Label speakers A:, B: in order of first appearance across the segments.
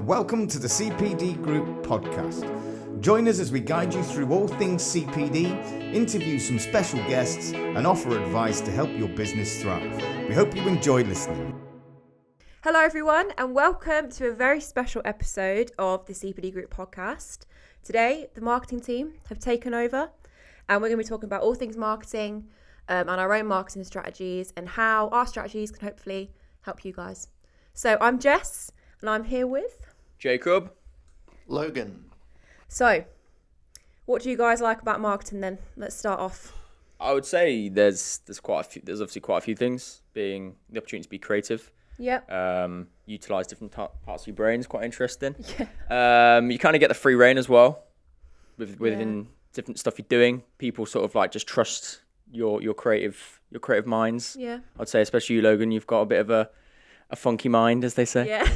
A: and welcome to the CPD Group podcast. Join us as we guide you through all things CPD, interview some special guests, and offer advice to help your business thrive. We hope you enjoy listening.
B: Hello everyone, and welcome to a very special episode of the CPD Group podcast. Today, the marketing team have taken over, and we're going to be talking about all things marketing and our own marketing strategies and how our strategies can hopefully help you guys. So I'm Jess, and I'm here with
C: Jacob.
D: Logan.
B: So, what do you guys like about marketing then? Let's start off.
C: I would say there's obviously quite a few things, being the opportunity to be creative.
B: Yep.
C: Utilize different parts of your brain is quite interesting.
B: Yeah.
C: You kind of get the free reign as well within different stuff you're doing. People sort of like just trust your creative minds.
B: Yeah.
C: I'd say especially you, Logan. You've got a bit of a funky mind, as they say.
B: Yeah.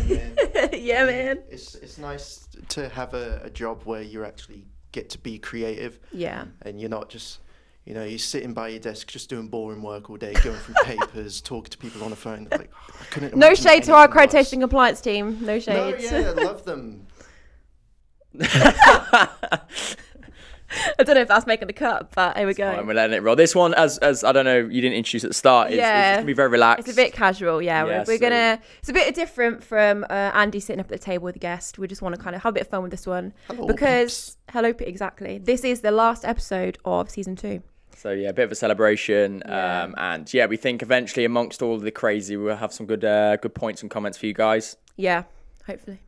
B: Yeah, man.
D: It's nice to have a job where you actually get to be creative.
B: Yeah.
D: And you're not just, you're sitting by your desk just doing boring work all day, going through papers, talking to people on the phone. Like, I couldn't
B: No
D: imagine
B: shade to our
D: anything
B: accreditation
D: else.
B: and compliance team. No
D: No,
B: shade.
D: yeah, I love them.
B: I don't know if that's making the cut, but here we go.
C: Fine, we're letting it roll. This one, as I don't know, you didn't introduce at the start. It's going to be very relaxed.
B: It's a bit casual, yeah.
C: Yeah,
B: We're gonna. It's a bit different from Andy sitting up at the table with a guest. We just want to kind of have a bit of fun with this one exactly. This is the last episode of season 2.
C: So yeah, a bit of a celebration,
B: Yeah.
C: and yeah, we think eventually amongst all the crazy, we'll have some good points and comments for you guys.
B: Yeah, hopefully.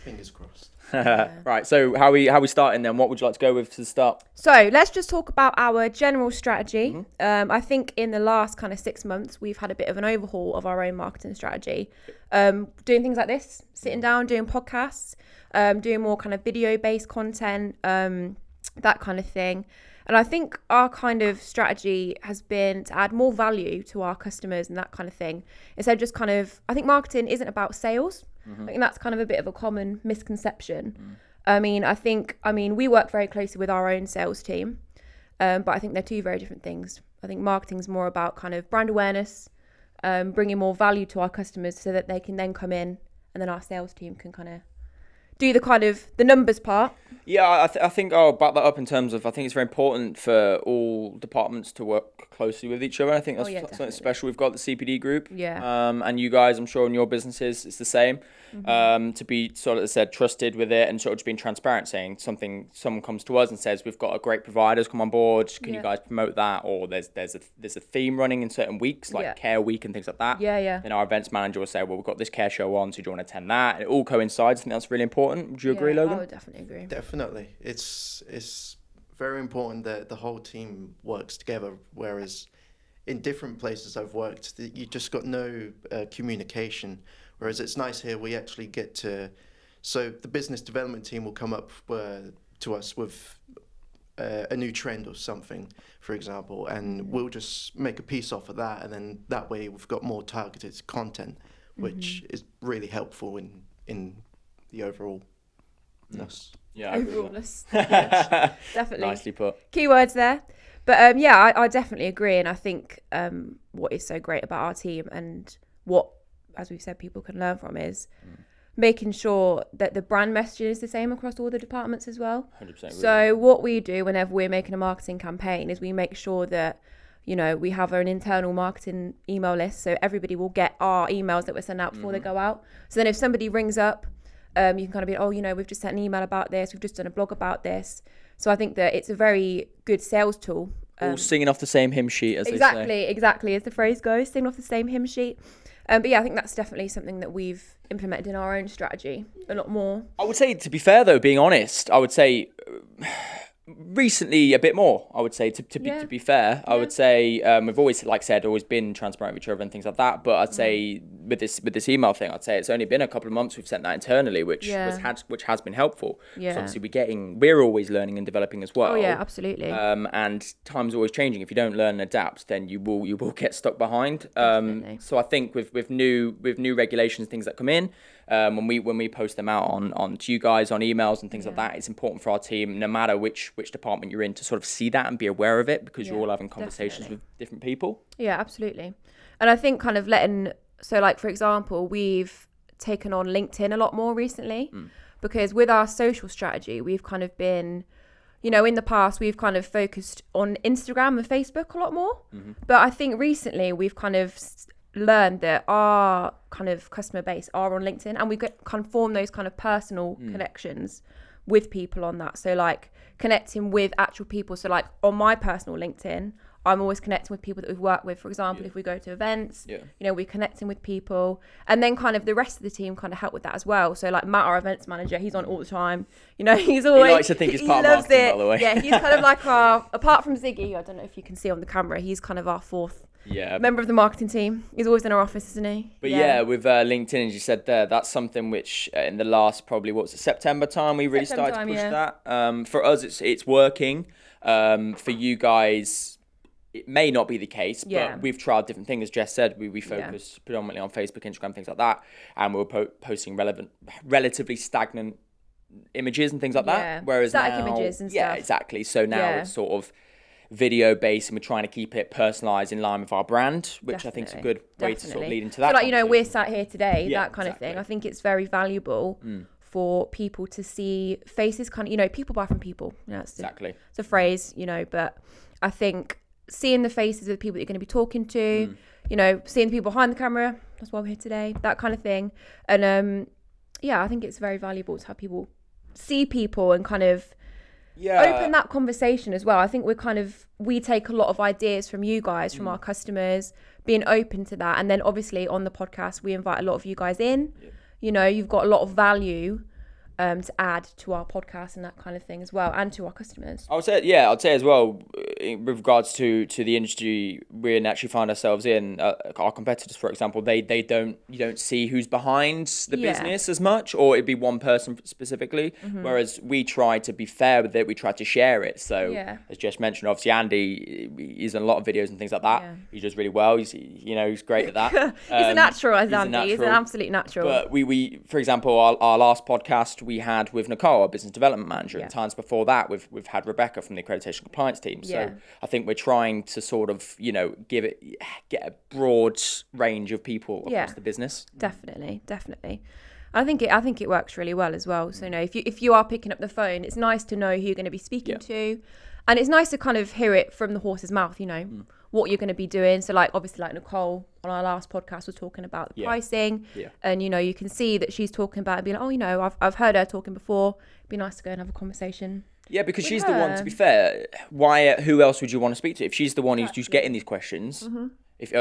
D: Fingers crossed.
C: Right, so how we starting then? What would you like to go with to the start?
B: So let's just talk about our general strategy.
C: Mm-hmm.
B: I think in the last kind of 6 months, we've had a bit of an overhaul of our own marketing strategy. Doing things like this, sitting down, doing podcasts, doing more kind of video-based content, that kind of thing. And I think our kind of strategy has been to add more value to our customers and that kind of thing. Instead of just kind of, I think marketing isn't about sales. I think that's kind of a bit of a common misconception. I mean, we work very closely with our own sales team, but I think they're two very different things. I think marketing's more about kind of brand awareness, bringing more value to our customers so that they can then come in and then our sales team can kind of do the numbers part.
C: Yeah, I think I'll back that up in terms of I think it's very important for all departments to work closely with each other. I think that's something
B: definitely.
C: special. We've got the CPD group,
B: Yeah.
C: and you guys, I'm sure in your businesses, it's the same. To be sort of, as I said, trusted with it and sort of just being transparent, saying someone comes to us and says we've got a great providers come on board. Can you guys promote that? Or there's a theme running in certain weeks like Care Week and things like that.
B: Yeah.
C: Then our events manager will say, well, we've got this care show on, so do you want to attend that? And it all coincides. I think that's really important. Would you agree, Logan?
B: I would definitely agree.
D: Definitely. It's very important that the whole team works together, whereas in different places I've worked, you just got no communication. Whereas it's nice here, we actually get to... So the business development team will come up to us with a new trend or something, for example, and we'll just make a piece off of that, and then that way we've got more targeted content, which is really helpful in the overall.
C: Yeah, I agree with
B: Overallness. Yes, definitely.
C: Nicely put.
B: Keywords there. But I definitely agree. And I think what is so great about our team and what, as we've said, people can learn from is making sure that the brand messaging is the same across all the departments as well.
C: 100%.
B: So what we do whenever we're making a marketing campaign is we make sure that, we have an internal marketing email list. So everybody will get our emails that we're sending out before they go out. So then if somebody rings up, you can kind of be, we've just sent an email about this. We've just done a blog about this. So I think that it's a very good sales tool.
C: All singing off the same hymn sheet, as they say.
B: Exactly, as the phrase goes, singing off the same hymn sheet. But yeah, I think that's definitely something that we've implemented in our own strategy a lot more.
C: I would say, to be fair though, being honest, I would say recently a bit more. I would say to be fair, I would say we've always, like I said, always been transparent with each other and things like that. But I'd say with this email thing, I'd say it's only been a couple of months we've sent that internally, which has been helpful.
B: Yeah.
C: So obviously we're always learning and developing as well.
B: Oh yeah, absolutely.
C: And time's always changing. If you don't learn and adapt, then you will get stuck behind. So I think with new regulations, things that come in, when we post them out on to you guys on emails and things like that, it's important for our team, no matter which department you're in, to sort of see that and be aware of it, because you're all having conversations with different people.
B: Yeah, absolutely. And I think kind of for example, we've taken on LinkedIn a lot more recently, because with our social strategy, we've kind of been, you know, in the past, we've kind of focused on Instagram and Facebook a lot more. But I think recently we've kind of learned that our kind of customer base are on LinkedIn, and we kind of form those kind of personal connections with people on that. So like connecting with actual people. So like on my personal LinkedIn, I'm always connecting with people that we've worked with. For example, if we go to events, you know, we're connecting with people, and then kind of the rest of the team kind of help with that as well. So like Matt, our events manager, he's on all the time. You know, he's always,
C: he likes to think he's part of marketing, by the way.
B: Yeah, he's kind of like our, apart from Ziggy, I don't know if you can see on the camera, he's kind of our fourth member of the marketing team. He's always in our office, isn't he?
C: But with LinkedIn, as you said there, that's something which in the last probably, September time, we really started to push that. For us, it's working. For you guys, it may not be the case, but we've tried different things. As Jess said, we focus predominantly on Facebook, Instagram, things like that, and we were posting relatively stagnant images and things like that. Whereas
B: static
C: now,
B: images and stuff.
C: exactly. So now it's sort of video based, and we're trying to keep it personalized in line with our brand, which I think is a good way to sort of lead into that.
B: So like, you know, we're sat here today, that kind of thing. I think it's very valuable for people to see faces, kind of, you know, people buy from people. You know, it's a phrase, you know, but I think seeing the faces of the people that you're going to be talking to, you know, seeing the people behind the camera, that's why we're here today, that kind of thing. And I think it's very valuable to have people see people and kind of open that conversation as well. I think we take a lot of ideas from you guys, from our customers, being open to that. And then obviously on the podcast, we invite a lot of you guys in. You know, you've got a lot of value to add to our podcast and that kind of thing as well, and to our customers.
C: I'd say as well, with regards to the industry we actually find ourselves in, our competitors, for example, you don't see who's behind the business as much, or it'd be one person specifically, whereas we try to be fair with it, we try to share it. So as Jess mentioned, obviously Andy, he's in a lot of videos and things like that. He does really well. He's great at that.
B: He's a natural, as Andy. He's an absolute natural.
C: But we for example, our last podcast we had with Nicole, our business development manager. And times before that, we've had Rebecca from the accreditation compliance team. So I think we're trying to sort of, you know, get a broad range of people across the business.
B: Definitely. I think it works really well as well. So, you know, if you are picking up the phone, it's nice to know who you're going to be speaking to, and it's nice to kind of hear it from the horse's mouth. You know, what you're going to be doing. So, like, obviously, like Nicole on our last podcast was talking about the pricing, and you know, you can see that she's talking about it and being like, oh, you know, I've heard her talking before. It'd be nice to go and have a conversation. Yeah,
C: because she's the one. To be fair, who else would you want to speak to if she's the one who's just getting these questions? If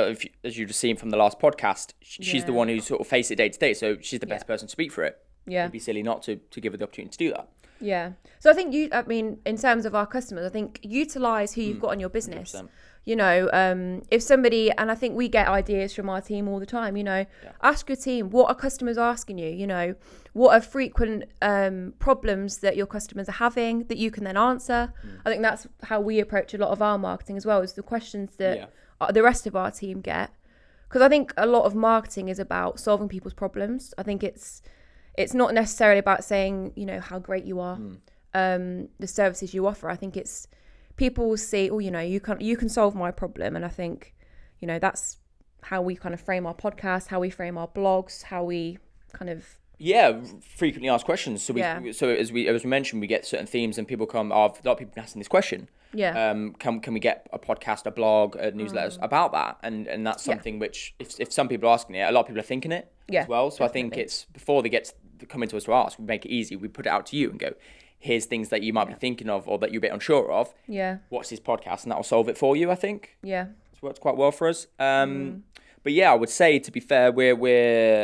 C: as you've just seen from the last podcast, she's the one who sort of faces it day to day, so she's the best person to speak for it. It'd be silly not to give her the opportunity to do that.
B: Yeah. So I think in terms of our customers, I think utilize who you've got in your business. 100%. You know, if somebody, and I think we get ideas from our team all the time, you know, ask your team, what are customers asking you? You know, what are frequent problems that your customers are having that you can then answer? I think that's how we approach a lot of our marketing as well, is the questions that the rest of our team get. Because I think a lot of marketing is about solving people's problems. I think it's not necessarily about saying, you know, how great you are, the services you offer. I think it's, people will see, oh, you know, you can solve my problem. And I think, you know, that's how we kind of frame our podcast, how we frame our blogs, how we kind of
C: frequently asked questions. So so as we mentioned, we get certain themes and people come. A lot of people asking this question. Can we get a podcast, a blog, a newsletter about that? And that's something which, if some people are asking it, a lot of people are thinking it as well. So definitely. I think it's before they come into us to ask, we make it easy. We put it out to you and go, here's things that you might be thinking of or that you're a bit unsure of. Watch this podcast and that will solve it for you, I think. It's worked quite well for us. But I would say, to be fair, we're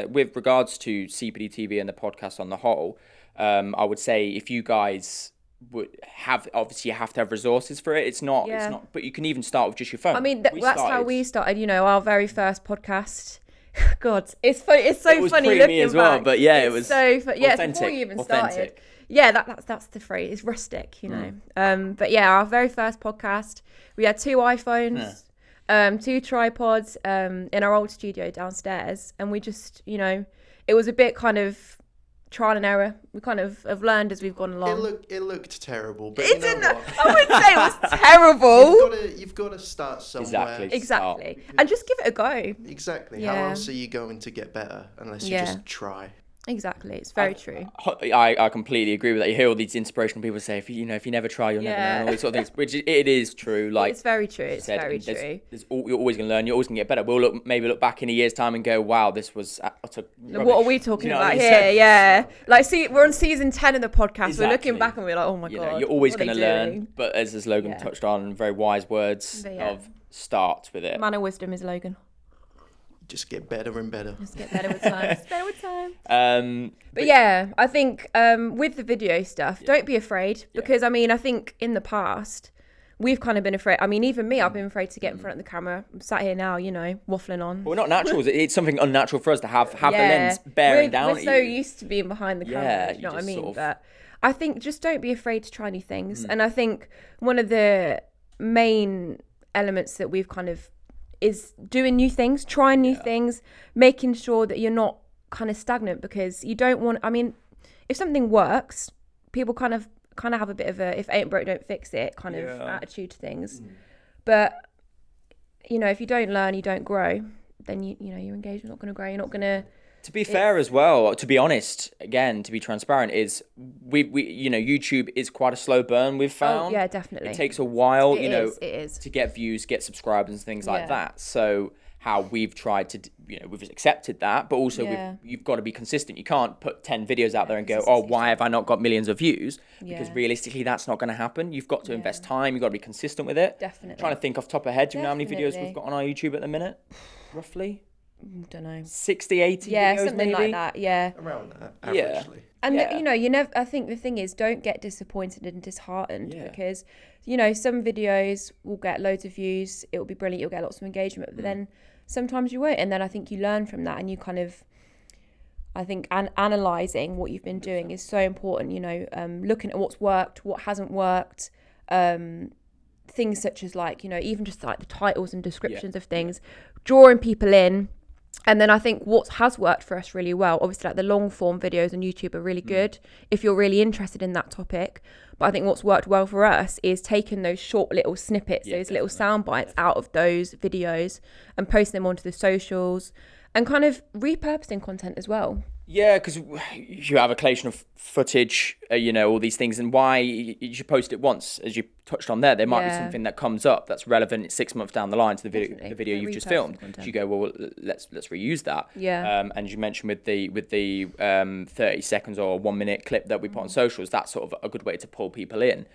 C: with regards to CPD TV and the podcast on the whole, I would say if you guys would have, obviously you have to have resources for it. It's not, but you can even start with just your phone.
B: I mean, that's how we started, you know, our very first podcast. God, it's funny. It's so funny looking
C: as well,
B: back.
C: But it was
B: so funny. Yeah, before you even started. Yeah, that's the phrase. It's rustic, you know. But our very first podcast, we had 2 iPhones, 2 tripods in our old studio downstairs, and we just, you know, it was a bit kind of trial and error. We kind of have learned as we've gone along.
D: It looked terrible, but
B: It
D: you know
B: didn't.
D: what?
B: I wouldn't say it was terrible.
D: You've got to start somewhere.
B: Exactly. And just give it a go.
D: Exactly.
B: Yeah.
D: How else are you going to get better unless you just try?
B: Exactly. It's very true.
C: I completely agree with that. You hear all these inspirational people say, if you never try, you'll never know, and all these sort of things. Which it is true. Like
B: it's very true. It's very true.
C: You're always going to learn. You're always going to get better. We'll maybe look back in a year's time and go, wow, this was utter rubbish.
B: What are we talking about
C: what I mean?
B: here? Yeah. Like, see, we're on season 10 of the podcast.
C: Exactly.
B: We're looking back and we're like, oh my God.
C: You're always
B: going to
C: learn. But as Logan touched on, very wise words of start with it.
B: Man of wisdom is Logan.
D: Just get better and better.
B: Just get better with time. It's better with time. But yeah, I think with the video stuff, don't be afraid, because I mean, I think in the past we've kind of been afraid. I mean, even me, I've been afraid to get in front of the camera. I'm sat here now, waffling on.
C: Well, we're not natural. It's something unnatural for us to have the lens bearing down.
B: We're so used to being behind the camera. You know what I mean?
C: Sort of...
B: But I think just don't be afraid to try new things. And I think one of the main elements that we've kind of is doing new things, trying new things, making sure that you're not kind of stagnant, because you don't want, I mean, if something works, people kind of have a bit of a, if it ain't broke, don't fix it kind of attitude to things. But, if you don't learn, you don't grow, then, your engagement's not going to grow. You're not going to...
C: To be fair as well, to be honest, again, to be transparent, is we YouTube is quite a slow burn, we've found.
B: Oh, yeah, definitely.
C: It takes a while,
B: it is.
C: to get views, get subscribers and things like that. So how we've tried to, we've accepted that, but also you've got to be consistent. You can't put 10 videos out there and go, oh, why have I not got millions of views? Because realistically, that's not going to happen. You've got to invest time. You've got to be consistent with it.
B: Definitely.
C: Trying to think off the top of head, do you know how many videos we've got on our YouTube at the minute? Roughly?
B: Don't know.
C: 60, 80
B: videos,
C: something
B: maybe?
C: like
B: that,
D: around that, averagely.
B: And you never, I think the thing is, don't get disappointed and disheartened, because some videos will get loads of views, it will be brilliant, you'll get lots of engagement, but then sometimes you won't. And then I think you learn from that, and you kind of, I think analysing what you've been doing is so important, looking at what's worked, what hasn't worked, things such as even just like the titles and descriptions of things, drawing people in. And then I think what has worked for us really well, obviously like the long form videos on YouTube are really good if you're really interested in that topic. But I think what's worked well for us is taking those short little snippets, those little sound bites out of those videos and posting them onto the socials and kind of repurposing content as well.
C: Yeah, because you have a collection of footage, all these things, and why you should post it once, as you touched on there. There might be something that comes up that's relevant 6 months down the line to the video you've just filmed. So you go, well, let's reuse that.
B: Yeah.
C: And you mentioned with the 30 seconds or 1 minute clip that we put on socials, that's sort of a good way to pull people in.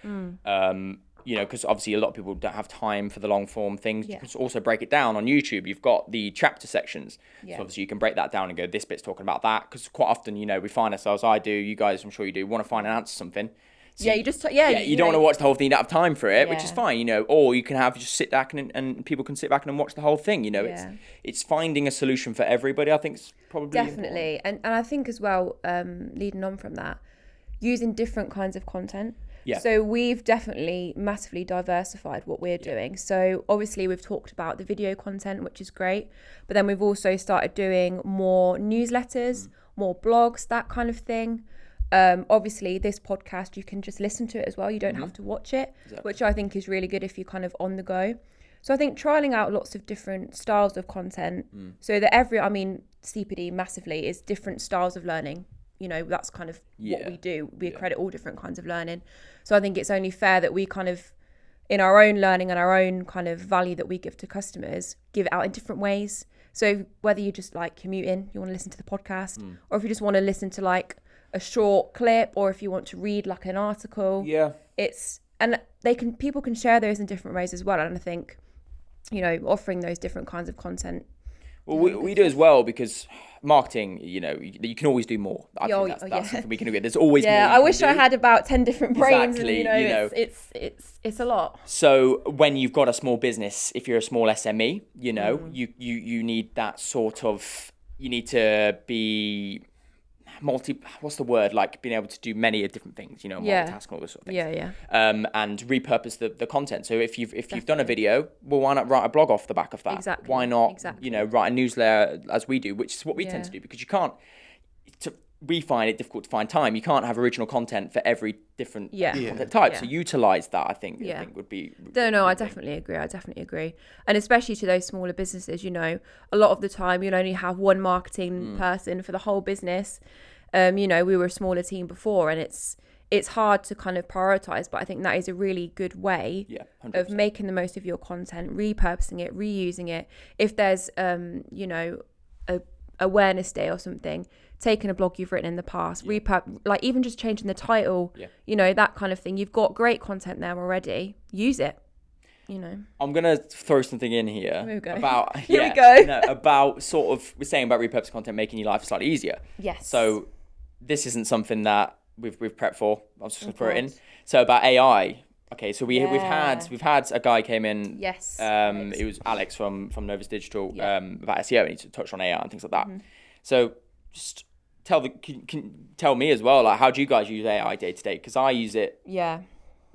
C: Because obviously a lot of people don't have time for the long form things. You can also break it down on YouTube. You've got the chapter sections. So obviously you can break that down and go, this bit's talking about that. Because quite often, we find ourselves, I do, you guys, I'm sure you do, want to find an answer to something. So
B: you just,
C: you don't want to watch the whole thing, you don't have time for it, which is fine, or you can just sit back and people can sit back and watch the whole thing, it's finding a solution for everybody, I think is probably
B: definitely. And I think as well, leading on from that, using different kinds of content. Yeah. So we've definitely massively diversified what we're doing. So obviously we've talked about the video content, which is great, but then we've also started doing more newsletters, more blogs, that kind of thing. Obviously this podcast, you can just listen to it as well. You don't have to watch it, which I think is really good if you're kind of on the go. So I think trialing out lots of different styles of content so that CPD massively is different styles of learning. That's kind of what we do. We accredit all different kinds of learning. So I think it's only fair that we kind of, in our own learning and our own kind of value that we give to customers, give it out in different ways. So whether you just like commuting, you want to listen to the podcast, or if you just want to listen to like a short clip, or if you want to read like an article, people can share those in different ways as well. And I think, offering those different kinds of content.
C: Well, we do as well, because marketing, you can always do more. I think that's something we can do. There's always more.
B: I wish I had about 10 different brains. Exactly, and, it's a lot.
C: So when you've got a small business, if you're a small SME, you need that sort of, you need to be what's the word, like being able to do many different things, multitask and all those sort of things. And repurpose the content. So if you've done a video, well, why not write a blog off the back of that?
B: Exactly.
C: Why not write a newsletter as we do, which is what we tend to do, because you can't we find it difficult to find time. You can't have original content for every different content type. So utilize that, I think would be.
B: No, I definitely agree. And especially to those smaller businesses, you know, a lot of the time you'll only have one marketing person for the whole business. You know, we were a smaller team before, and it's hard to kind of prioritize, but I think that is a really good way of making the most of your content, repurposing it, reusing it. If there's, you know, a awareness day or something, taking a blog you've written in the past, like even just changing the title, you know, that kind of thing. You've got great content there already. Use it. You know,
C: I'm gonna throw something in here about about sort of we're saying about repurposed content making your life slightly easier.
B: Yes.
C: So this isn't something that we've prepped for. I was just gonna throw it in. So about AI. Okay, so we've had a guy came in.
B: Yes.
C: It was Alex from Novus Digital about SEO, and he touched on AI and things like that. So just can tell me as well, like, how do you guys use AI day to day? Because I use it.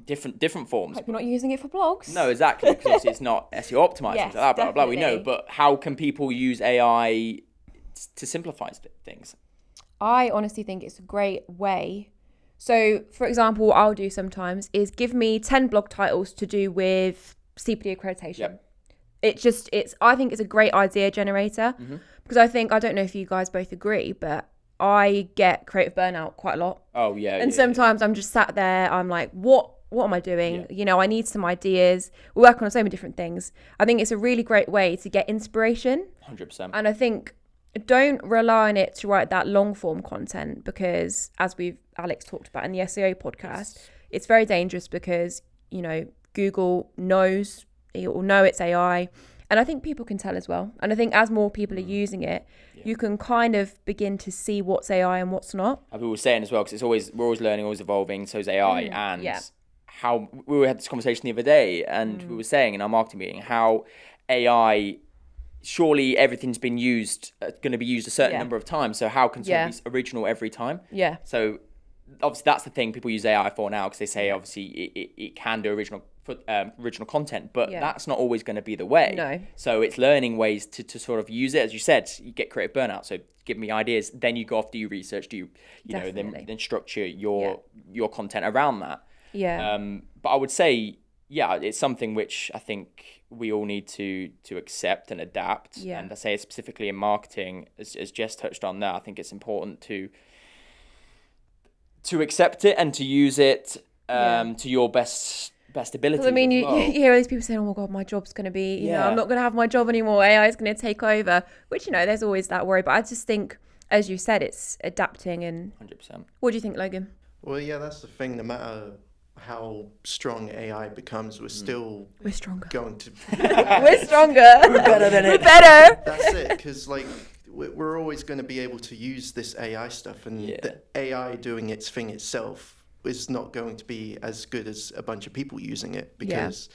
C: Different forms.
B: Hope you're not using it for blogs.
C: No, exactly, because obviously it's not SEO optimized, things like that, blah, blah, blah, we know. But how can people use AI to simplify things?
B: I honestly think it's a great way. So, for example, what I'll do sometimes is give me 10 blog titles to do with CPD accreditation. I think it's a great idea generator, because I don't know if you guys both agree, but I get creative burnout quite a lot.
C: Oh, yeah.
B: And sometimes I'm just sat there, I'm like, what am I doing? You know, I need some ideas. We work on so many different things. I think it's a really great way to get inspiration.
C: 100%.
B: And I think don't rely on it to write that long form content, because as Alex talked about in the SEO podcast, it's very dangerous because, you know, Google knows, it will know it's AI. And I think people can tell as well. And I think as more people are using it, you can kind of begin to see what's AI and what's not.
C: As we were saying as well, because we're always learning, always evolving. So is AI. And how we had this conversation the other day, and we were saying in our marketing meeting how AI, surely everything's been used, going to be used a certain number of times. So how can something be original every time?
B: Yeah.
C: So obviously that's the thing people use AI for now, because they say obviously it can do original content, but that's not always going to be the way.
B: No.
C: So it's learning ways to sort of use it. As you said, you get creative burnout. So give me ideas, then you go off, do your research, you know, then structure your content around that.
B: Yeah.
C: But I would say, it's something which I think we all need to accept and adapt.
B: Yeah.
C: And I say specifically in marketing, as Jess touched on there, I think it's important to accept it and to use it to your best ability.
B: I mean, you hear all these people saying, oh my God, my job's going to be, you know, I'm not going to have my job anymore. AI is going to take over, which, you know, there's always that worry. But I just think, as you said, it's adapting. And
C: 100%.
B: What do you think, Logan?
D: Well, that's the thing. No matter how strong AI becomes, we're still
B: stronger.
D: Going to
B: we're stronger.
C: We're better than it.
B: We're better.
D: That's it, because like we're always going to be able to use this AI stuff, and the AI doing its thing itself is not going to be as good as a bunch of people using it, because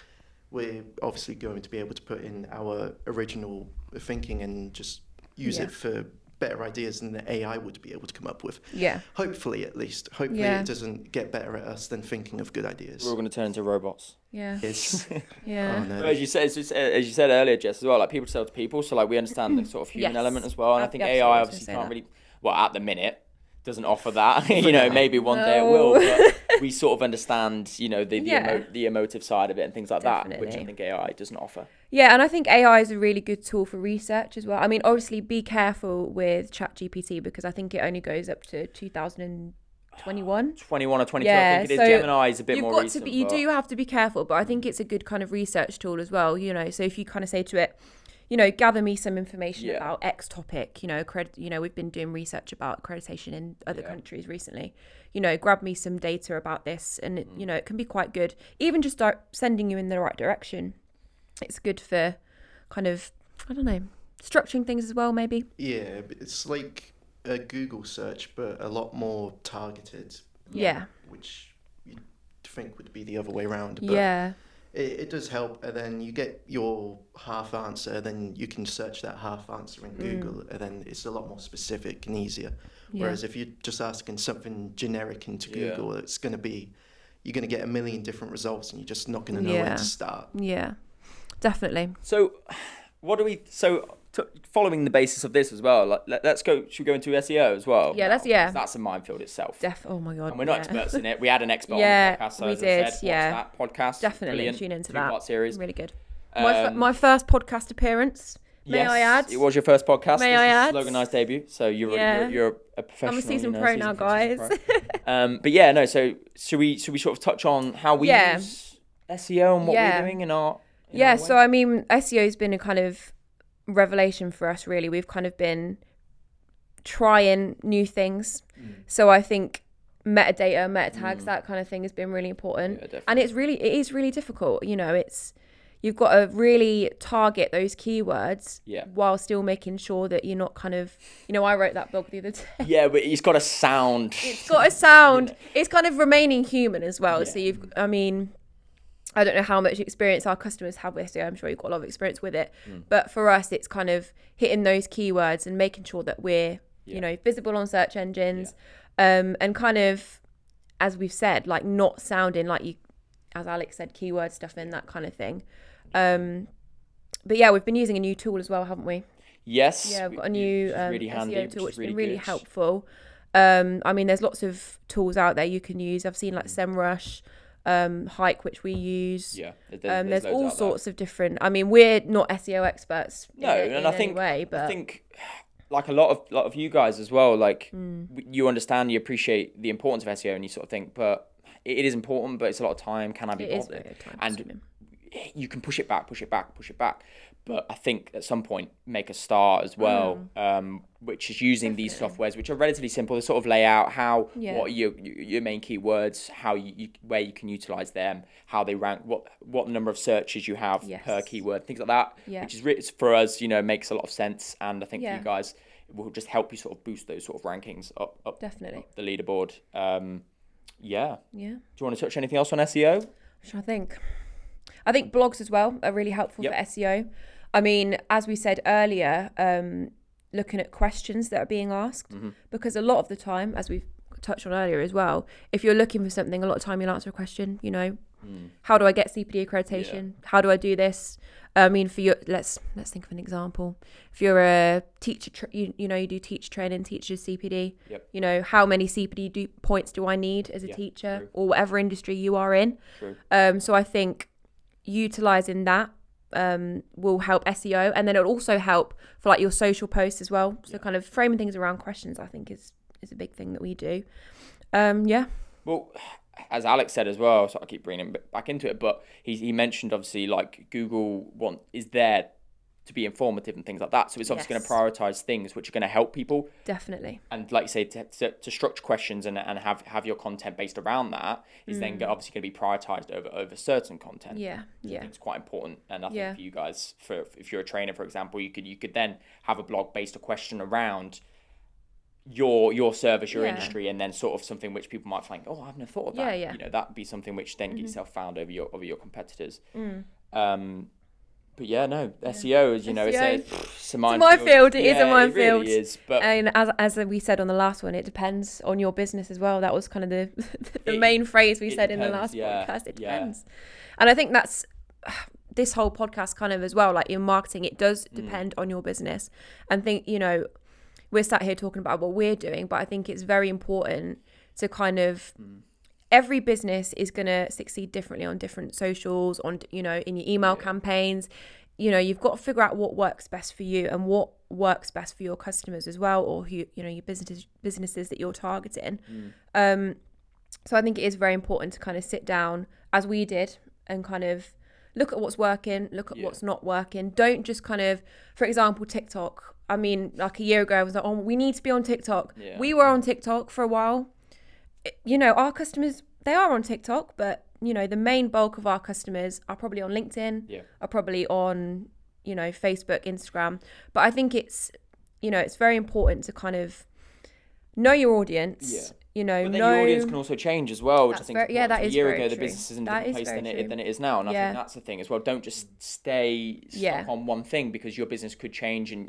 D: we're obviously going to be able to put in our original thinking and just use it for better ideas than the AI would be able to come up with.
B: Yeah.
D: Hopefully, at least. Hopefully it doesn't get better at us than thinking of good ideas.
C: We're all going to turn into robots.
B: Yeah.
D: It's,
B: yeah.
D: Oh, no.
C: As you said earlier, Jess, as well, like people sell to people, so like we understand the sort of human element as well, and I think AI obviously can't really, well, at the minute doesn't offer that. You know, maybe one day it will, but we sort of understand, you know, the emotive side of it and things like that, which I think AI doesn't offer.
B: Yeah, and I think AI is a really good tool for research as well. I mean, obviously, be careful with ChatGPT, because I think it only goes up to 2021.
C: 21 or 22, I think it is. So Gemini is a bit more recent.
B: You do have to be careful, but I think it's a good kind of research tool as well, you know. So if you kind of say to it, you know, gather me some information about X topic, you know, we've been doing research about accreditation in other countries recently, you know, grab me some data about this, and, you know, it can be quite good. Even just sending you in the right direction. It's good for kind of, I don't know, structuring things as well, maybe.
D: Yeah, it's like a Google search, but a lot more targeted.
B: Yeah.
D: Which you'd think would be the other way around. But
B: yeah.
D: It does help, and then you get your half answer, then you can search that half answer in Google, and then it's a lot more specific and easier. Whereas if you're just asking something generic into Google, you're going to get a million different results, and you're just not going to know where to start.
B: Yeah. Definitely.
C: So following the basis of this as well, like let's go. Should we go into SEO as well?
B: Yeah,
C: now?
B: that's
C: That's a minefield itself.
B: Oh my god.
C: And we're not experts in it. We had an expert on
B: Yeah,
C: the podcast. So
B: we
C: as
B: did,
C: I said,
B: yeah.
C: watch that podcast.
B: Definitely
C: Brilliant.
B: tune into that.
C: 2-part series.
B: Really good.
C: Um,
B: My first podcast appearance. May I add?
C: It was your first podcast.
B: May
C: This
B: I
C: is
B: add?
C: Sloganized debut. So you're a professional.
B: I'm a season pro now,
C: season
B: guys.
C: pro. But yeah, no. So should we sort of touch on how we use SEO and what we're doing in our
B: so I mean, SEO has been a kind of revelation for us. Really, we've kind of been trying new things. So I think metadata, meta tags, that kind of thing has been really important.
C: Yeah,
B: and it is really difficult. You know, you've got to really target those keywords while still making sure that you're not kind of, I wrote that blog the other day.
C: Yeah, but it's got to sound.
B: It's got to sound. It's kind of remaining human as well.
C: Yeah.
B: So I don't know how much experience our customers have with SEO. I'm sure you've got a lot of experience with it. But for us, it's kind of hitting those keywords and making sure that we're, visible on search engines. And kind of, as we've said, like not sounding like you, as Alex said, keyword stuff in that kind of thing. But yeah, we've been using a new tool as well, haven't we?
C: Yes.
B: Yeah, we've got a new
C: really handy,
B: SEO tool, which has been really
C: good.
B: helpful. I mean, there's lots of tools out there you can use. I've seen like SEMrush, Hike, which we use.
C: Yeah,
B: there's all sorts of different. I mean, we're not SEO experts.
C: No,
B: in
C: I think
B: any way, but
C: I think like a lot of you guys as well. Like you understand, you appreciate the importance of SEO, and you sort of think, but it is important, but it's a lot of time. Can I be bothered?
B: It is very time
C: And you can push it back. But I think at some point make a start as well, which is using these softwares, which are relatively simple. The sort of layout, what are your main keywords, where you can utilize them, how they rank, what number of searches you have per keyword, things like that.
B: Yeah.
C: Which is for us, makes a lot of sense, and I think for you guys, it will just help you sort of boost those sort of rankings up
B: definitely
C: up the leaderboard. Yeah.
B: Yeah.
C: Do you want to touch anything else on SEO?
B: I think blogs as well are really helpful for SEO. I mean, as we said earlier, looking at questions that are being asked, because a lot of the time, as we've touched on earlier as well, if you're looking for something, a lot of time you'll answer a question, how do I get CPD accreditation? Yeah. How do I do this? I mean, for your, let's think of an example. If you're a teacher, you do teacher training, teachers CPD, how many CPD points do I need as a teacher or whatever industry you are in?
C: True.
B: So I think utilizing that will help SEO, and then it'll also help for like your social posts as well. So kind of framing things around questions, I think is a big thing that we do.
C: Well, as Alex said as well, so I keep bringing him back into it, but he mentioned obviously like Google is there to be informative and things like that. So it's obviously going to prioritize things which are going to help people.
B: Definitely.
C: And like you say, to structure questions and have your content based around that is then obviously going to be prioritized over certain content.
B: Yeah.
C: I think it's quite important. And I think for you guys, if you're a trainer, for example, you could then have a blog based a question around your service, your industry, and then sort of something which people might think, oh, I've never thought of that.
B: Yeah.
C: That'd be something which then get yourself found over your competitors. But yeah, no, SEO is, it's a minefield.
B: It is a minefield.
C: It really is. But
B: and as we said on the last one, it depends on your business as well. That was kind of the main phrase we said in the last podcast. It depends. And I think that's this whole podcast kind of as well, like in marketing, it does depend on your business. And think, we're sat here talking about what we're doing, but I think it's very important to kind of every business is going to succeed differently on different socials, on in your email campaigns. You've got to figure out what works best for you and what works best for your customers as well, or who your businesses that you're targeting. So I think it is very important to kind of sit down, as we did, and kind of look at what's working, look at what's not working. Don't just kind of, for example, TikTok. I mean, like a year ago, I was like, oh, we need to be on TikTok. Yeah. We were on TikTok for a while. Our customers, they are on TikTok, but, the main bulk of our customers are probably on LinkedIn, are probably on, Facebook, Instagram. But I think it's, it's very important to kind of know your audience. Yeah.
C: But then your audience can also change as well, which I think
B: that is
C: a year
B: very
C: ago
B: true.
C: The business is in a different place than it is now, and I think that's the thing as well. Don't just stay stuck on one thing, because your business could change and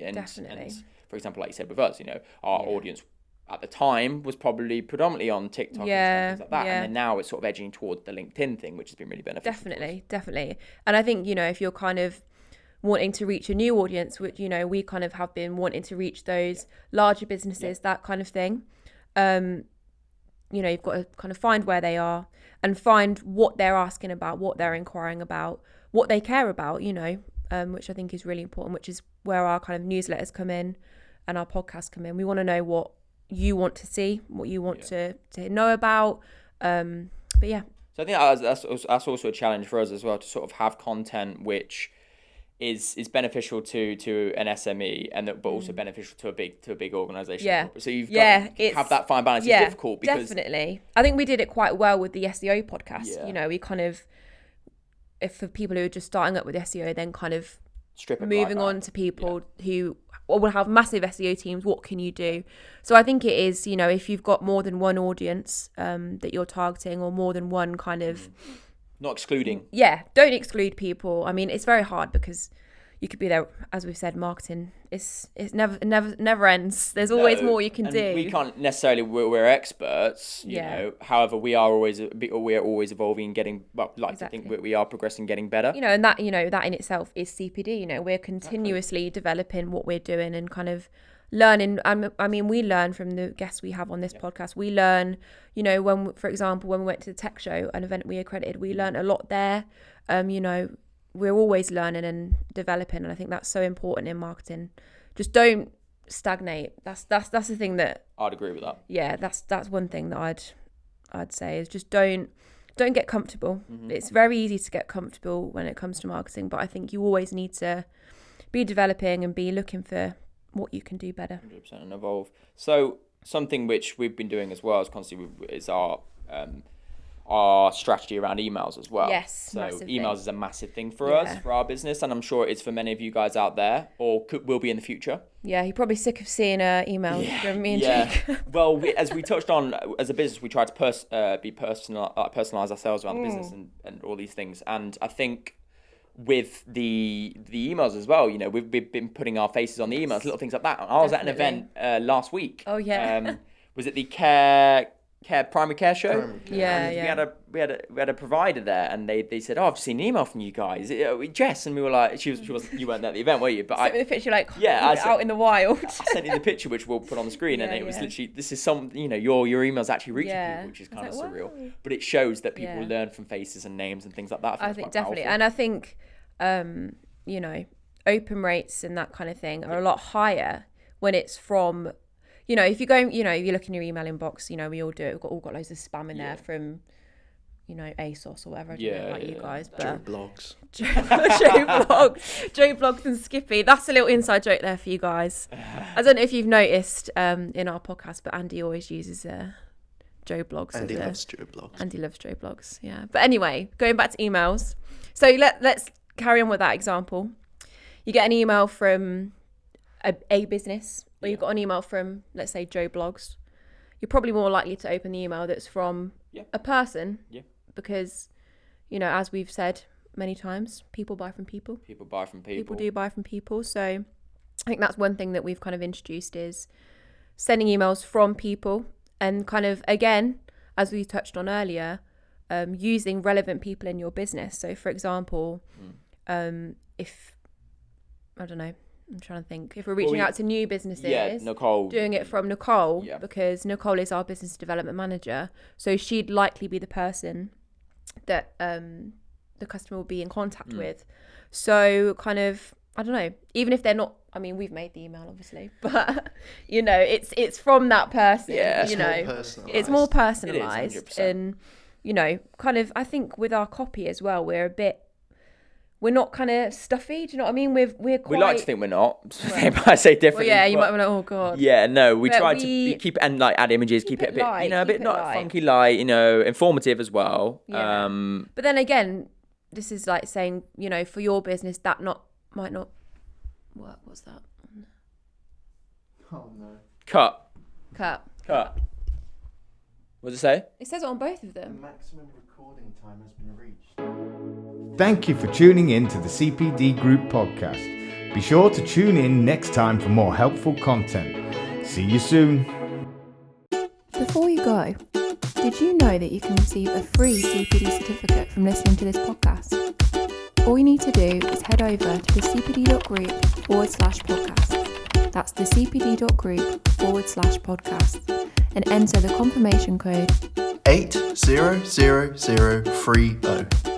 C: for example, like you said with us, our audience at the time was probably predominantly on TikTok and things like that, and then now it's sort of edging towards the LinkedIn thing, which has been really beneficial.
B: Definitely. And I think if you're kind of wanting to reach a new audience, which, you know, we kind of have been wanting to reach those larger businesses, that kind of thing. You know, you've got to kind of find where they are and find what they're asking about, what they're inquiring about, what they care about, you know, which I think is really important, which is where our kind of newsletters come in and our podcasts come in. We want to know what you want to see, what you want to know about. But yeah.
C: So I think that's also a challenge for us as well, to sort of have content which is beneficial to an SME but also beneficial to a big organization.
B: Yeah.
C: So you've got to have that fine balance. It's difficult because
B: definitely. I think we did it quite well with the SEO podcast.
C: Yeah.
B: You know, we kind of, if for people who are just starting up with SEO, then kind of
C: strip it
B: moving
C: right
B: on
C: back.
B: to people who will have massive SEO teams. What can you do? So I think it is, you know, if you've got more than one audience that you're targeting, or more than one kind of
C: Not excluding.
B: Yeah, don't exclude people. I mean, it's very hard because you could be there, as we've said, marketing it's never ends. There's always more you can do.
C: We can't necessarily, we're experts, you know. However, we are always evolving and getting, well, like to think we are progressing, getting better.
B: You know, and that, you know, that in itself is CPD. You know, we're continuously developing what we're doing and kind of learning. I mean, we learn from the guests we have on this podcast. We learn, you know, when, for example, when we went to the tech show, an event we accredited, we learned a lot there. You know, we're always learning and developing, and I think that's so important in marketing. Just don't stagnate. That's the thing that
C: I'd agree with that.
B: Yeah, that's one thing that I'd say is just don't get comfortable. It's very easy to get comfortable when it comes to marketing, but I think you always need to be developing and be looking for what you can do better.
C: 100% and evolve. So something which we've been doing as well is constantly is our strategy around emails as well.
B: Yes,
C: so
B: massive
C: emails
B: thing.
C: is a massive thing for us, for our business, and I'm sure it's for many of you guys out there, or will be in the future.
B: Yeah, you're probably sick of seeing emails from me and Jake.
C: Well, as we touched on, as a business, we try to personalize ourselves around the business and all these things. And I think with the emails as well, you know, we've been putting our faces on the emails, little things like that. I was at an event last week.
B: Oh yeah.
C: Was it the primary care show?
B: Yeah.
C: We had a provider there, and they said, "Oh, I've seen an email from you guys, Jess," and we were like, "She was you weren't at the event, were you?" But
B: sent me the picture, like,
C: I
B: out in the wild.
C: I sent you the picture, which we'll put on the screen, and it was literally, this is some, you know, your emails actually reaching people, which is kind of surreal. Wow. But it shows that people learn from faces and names and things like that.
B: I think definitely, and I think, you know, open rates and that kind of thing are a lot higher when it's from. You know, if you go, you know, you look in your email inbox, you know, we all do it. We've all got loads of spam in there from, you know, ASOS or whatever. I don't know about you guys, but
D: Joe Blogs.
B: Joe Blogs and Skippy. That's a little inside joke there for you guys. I don't know if you've noticed in our podcast, but Andy always uses Joe Blogs.
D: Andy loves Joe Blogs.
B: Andy loves Joe Blogs, yeah. But anyway, going back to emails. So let's carry on with that example. You get an email from a business, or you've got an email from, let's say, Joe Blogs. You're probably more likely to open the email that's from a person, because, you know, as we've said many times, people buy from people.
C: People buy from people.
B: People do buy from people. So I think that's one thing that we've kind of introduced is sending emails from people, and kind of, again, as we touched on earlier, using relevant people in your business. So, for example, if, I don't know, I'm trying to think. If we're reaching out to new businesses,
C: Nicole,
B: doing it from Nicole, because Nicole is our business development manager. So she'd likely be the person that the customer will be in contact with. So kind of, I don't know, even if they're not, I mean, we've made the email obviously, but you know, it's from that person.
C: Yeah,
B: you know, it's more personalized.
C: It is, 100%.
B: And you know, kind of, I think with our copy as well, we're not kind of stuffy. Do you know what I mean? We're quite...
C: We like to think we're not. I say differently.
B: Well, yeah, you might be like, oh god.
C: Yeah, no, we try to keep it, and like add images, keep it a bit,
B: light,
C: you know, a bit not
B: light.
C: funky light, you know, informative as well.
B: Yeah. But then again, this is like saying, you know, for your business, that might not work. What's that?
D: Oh no.
C: Cut.
B: Cut.
C: What does it say?
B: It says it on both of
D: The
B: them.
D: maximum recording time has been reached.
A: Thank you for tuning in to the CPD Group podcast. Be sure to tune in next time for more helpful content. See you soon.
B: Before you go, did you know that you can receive a free CPD certificate from listening to this podcast? all you need to do is head over to thecpd.group/podcast. That's thecpd.group/podcast and enter the confirmation code
D: 80030.